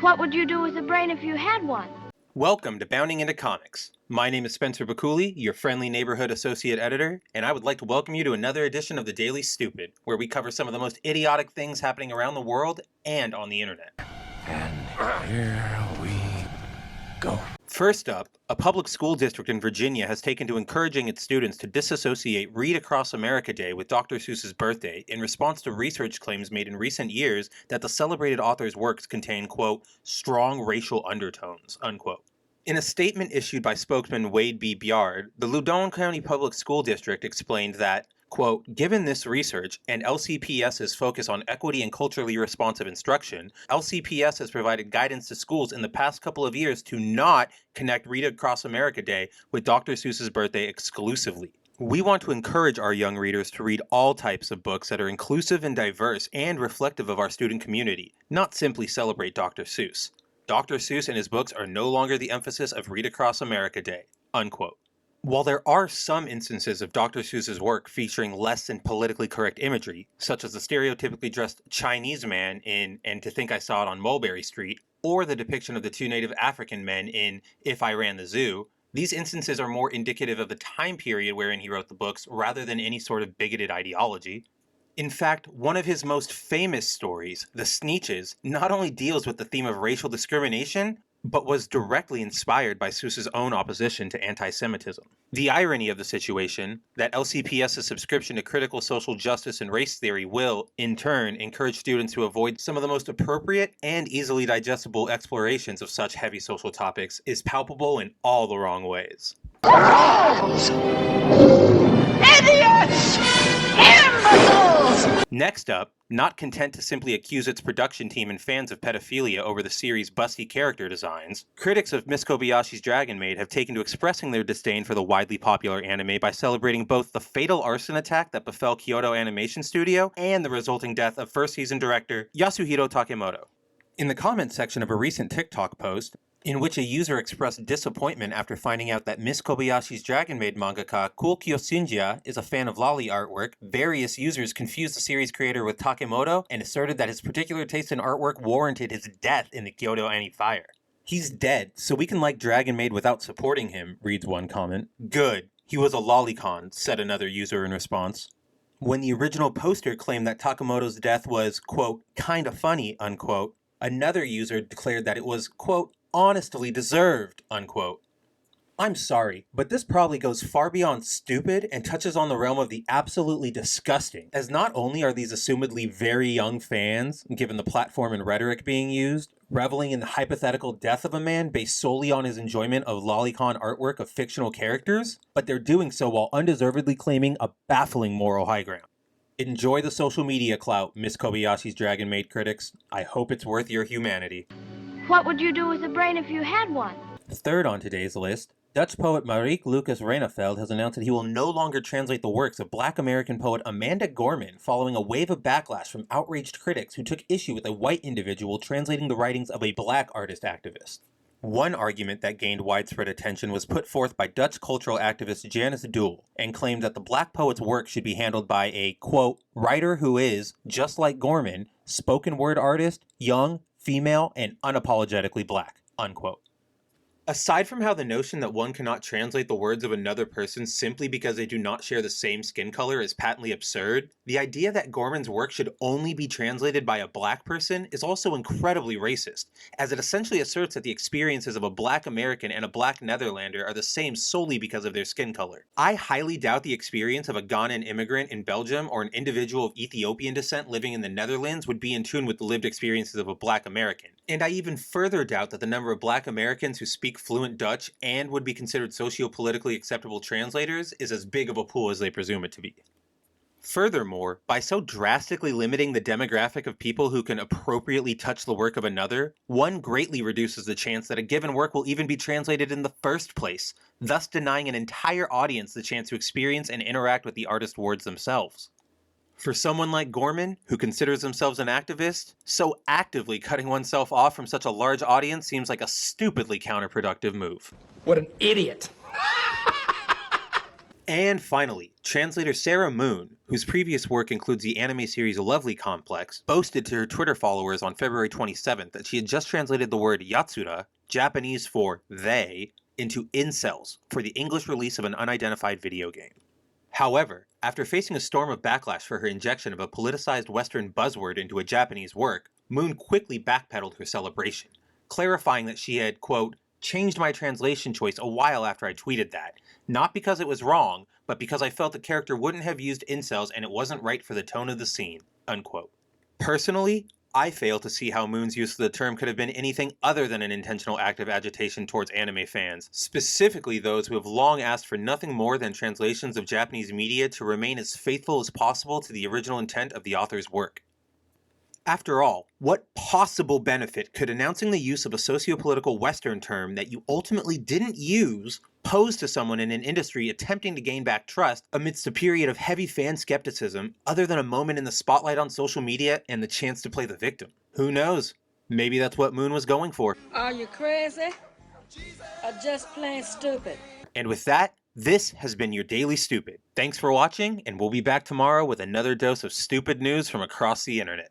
What would you do with a brain if you had one? Welcome to Bounding into Comics. My name is Spencer Bakuli, your friendly neighborhood associate editor, and I would like to welcome you to another edition of the Daily Stupid, where we cover some of the most idiotic things happening around the world and on the internet. And here we go. First up, a public school district in Virginia has taken to encouraging its students to disassociate Read Across America Day with Dr. Seuss's birthday in response to research claims made in recent years that the celebrated author's works contain, quote, strong racial undertones, unquote. In a statement issued by spokesman Wade B. Byard, the Loudoun County Public School District explained that, quote, given this research and LCPS's focus on equity and culturally responsive instruction, LCPS has provided guidance to schools in the past couple of years to not connect Read Across America Day with Dr. Seuss's birthday exclusively. We want to encourage our young readers to read all types of books that are inclusive and diverse and reflective of our student community, not simply celebrate Dr. Seuss. Dr. Seuss and his books are no longer the emphasis of Read Across America Day, unquote. While there are some instances of Dr. Seuss's work featuring less than politically correct imagery, such as the stereotypically dressed Chinese man in And to Think I Saw It on Mulberry Street, or the depiction of the two native African men in If I Ran the Zoo, these instances are more indicative of the time period wherein he wrote the books rather than any sort of bigoted ideology. In fact, one of his most famous stories, The Sneetches, not only deals with the theme of racial discrimination, but was directly inspired by Seuss's own opposition to anti-Semitism. The irony of the situation, that LCPS's subscription to critical social justice and race theory will, in turn, encourage students to avoid some of the most appropriate and easily digestible explorations of such heavy social topics, is palpable in all the wrong ways. Idiots! Imbeciles! Next up, not content to simply accuse its production team and fans of pedophilia over the series' busty character designs, critics of Miss Kobayashi's Dragon Maid have taken to expressing their disdain for the widely popular anime by celebrating both the fatal arson attack that befell Kyoto Animation Studio and the resulting death of first season director Yasuhiro Takemoto. In the comments section of a recent TikTok post, in which a user expressed disappointment after finding out that Miss Kobayashi's Dragon Maid mangaka Kulkyo Shinja is a fan of lolly artwork, various users confused the series creator with Takemoto and asserted that his particular taste in artwork warranted his death in the Kyoto Ani fire. He's dead, so we can like Dragon Maid without supporting him, reads one comment. Good. He was a lolicon, said another user in response. When the original poster claimed that Takemoto's death was, quote, kinda funny, unquote, another user declared that it was, quote, honestly deserved, unquote. I'm sorry, but this probably goes far beyond stupid and touches on the realm of the absolutely disgusting, as not only are these assumedly very young fans, given the platform and rhetoric being used, reveling in the hypothetical death of a man based solely on his enjoyment of lolicon artwork of fictional characters, but they're doing so while undeservedly claiming a baffling moral high ground. Enjoy the social media clout, Miss Kobayashi's Dragon Maid critics. I hope it's worth your humanity. What would you do with a brain if you had one? Third on today's list, Dutch poet Marieke Lucas Reineveld has announced that he will no longer translate the works of Black American poet Amanda Gorman following a wave of backlash from outraged critics who took issue with a white individual translating the writings of a black artist activist. One argument that gained widespread attention was put forth by Dutch cultural activist Janice Doel and claimed that the black poet's work should be handled by a, quote, writer who is, just like Gorman, spoken word artist, young, female, and unapologetically black, unquote. Aside from how the notion that one cannot translate the words of another person simply because they do not share the same skin color is patently absurd, the idea that Gorman's work should only be translated by a black person is also incredibly racist, as it essentially asserts that the experiences of a black American and a black Netherlander are the same solely because of their skin color. I highly doubt the experience of a Ghanaian immigrant in Belgium or an individual of Ethiopian descent living in the Netherlands would be in tune with the lived experiences of a black American. And I even further doubt that the number of black Americans who speak fluent Dutch and would be considered socio-politically acceptable translators is as big of a pool as they presume it to be. Furthermore, by so drastically limiting the demographic of people who can appropriately touch the work of another, one greatly reduces the chance that a given work will even be translated in the first place, thus denying an entire audience the chance to experience and interact with the artist's words themselves. For someone like Gorman, who considers themselves an activist, so actively cutting oneself off from such a large audience seems like a stupidly counterproductive move. What an idiot! And finally, translator Sarah Moon, whose previous work includes the anime series Lovely Complex, boasted to her Twitter followers on February 27th that she had just translated the word yatsura, Japanese for they, into incels for the English release of an unidentified video game. However, after facing a storm of backlash for her injection of a politicized Western buzzword into a Japanese work, Moon quickly backpedaled her celebration, clarifying that she had, quote, changed my translation choice a while after I tweeted that, not because it was wrong, but because I felt the character wouldn't have used incels and it wasn't right for the tone of the scene, unquote. Personally, I fail to see how Moon's use of the term could have been anything other than an intentional act of agitation towards anime fans, specifically those who have long asked for nothing more than translations of Japanese media to remain as faithful as possible to the original intent of the author's work. After all, what possible benefit could announcing the use of a sociopolitical Western term that you ultimately didn't use pose to someone in an industry attempting to gain back trust amidst a period of heavy fan skepticism other than a moment in the spotlight on social media and the chance to play the victim? Who knows? Maybe that's what Moon was going for. Are you crazy? Or just plain stupid? And with that, this has been your Daily Stupid. Thanks for watching, and we'll be back tomorrow with another dose of stupid news from across the internet.